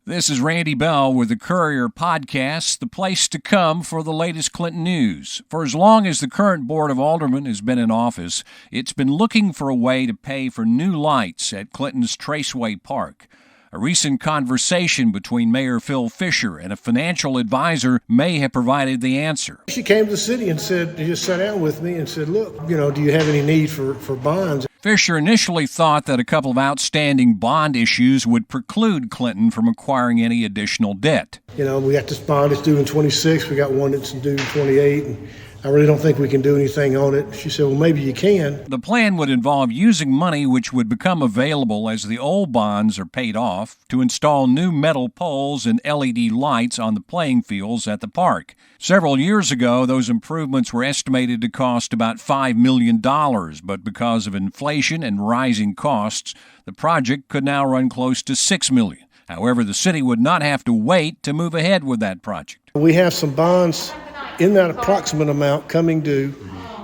This is Randy Bell with the Courier podcast, the place to come for the latest Clinton news. For as long as the current Board of Aldermen has been in office, it's been looking for a way to pay for new lights at Clinton's Traceway Park. A recent conversation between Mayor Phil Fiser and a financial advisor may have provided the answer. She came to the city and he just sat down with me and said, look, do you have any need for bonds? Fiser initially thought that a couple of outstanding bond issues would preclude Clinton from acquiring any additional debt. We got this bond that's due in 26. We got one that's due in 28. And I really don't think we can do anything on it. She said, well, maybe you can. The plan would involve using money which would become available as the old bonds are paid off to install new metal poles and LED lights on the playing fields at the park. Several years ago, those improvements were estimated to cost about $5 million, but because of inflation and rising costs, the project could now run close to $6 million. However, the city would not have to wait to move ahead with that project. We have some bonds in that approximate amount coming due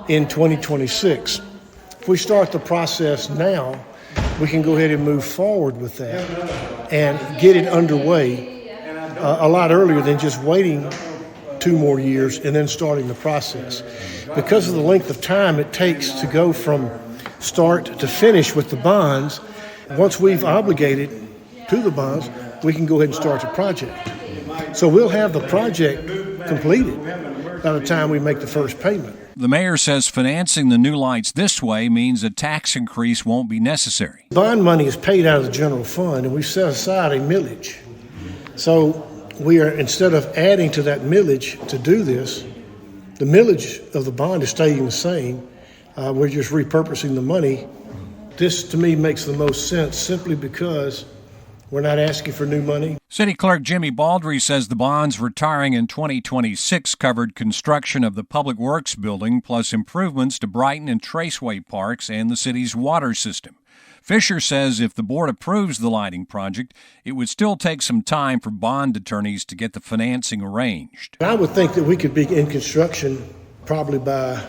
in 2026. If we start the process now, we can go ahead and move forward with that and get it underway a lot earlier than just waiting 2 more years and then starting the process. Because of the length of time it takes to go from start to finish with the bonds, once we've obligated to the bonds, we can go ahead and start the project. So we'll have the project completed by the time we make the first payment. The mayor says financing the new lights this way means a tax increase won't be necessary. Bond money is paid out of the general fund, and we set aside a millage. So we are, instead of adding to that millage to do this, the millage of the bond is staying the same. We're just repurposing the money. This, to me, makes the most sense simply because we're not asking for new money. City Clerk Jimmy Baldry says the bonds retiring in 2026 covered construction of the Public Works building plus improvements to Brighton and Traceway Parks and the city's water system. Fiser says if the board approves the lighting project, it would still take some time for bond attorneys to get the financing arranged. I would think that we could be in construction probably by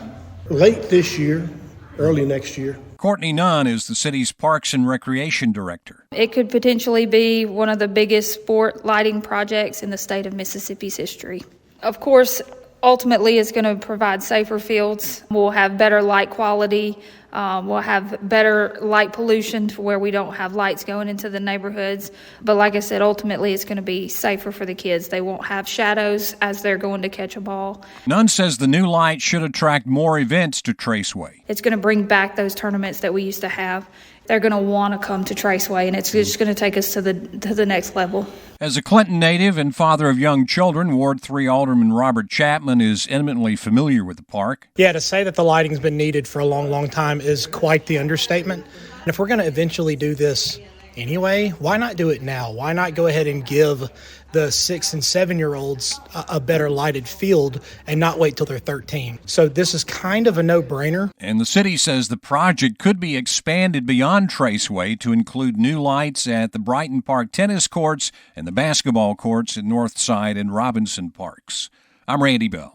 late this year, early next year. Courtney Nunn is the city's Parks and Recreation Director. It could potentially be one of the biggest sport lighting projects in the state of Mississippi's history. Of course, ultimately, it's going to provide safer fields. We'll have better light quality. We'll have better light pollution to where we don't have lights going into the neighborhoods. But like I said, ultimately, it's going to be safer for the kids. They won't have shadows as they're going to catch a ball. Nunn says the new light should attract more events to Traceway. It's going to bring back those tournaments that we used to have. They're going to want to come to Traceway, and it's just going to take us to the next level. As a Clinton native and father of young children, Ward 3 Alderman Robert Chapman is intimately familiar with the park. Yeah, to say that the lighting's been needed for a long, long time is quite the understatement. And if we're going to eventually do this anyway, why not do it now? Why not go ahead and give the 6 and 7-year-olds a better lighted field and not wait till they're 13? So this is kind of a no-brainer. And the city says the project could be expanded beyond Traceway to include new lights at the Brighton Park tennis courts and the basketball courts at Northside and Robinson Parks. I'm Randy Bell.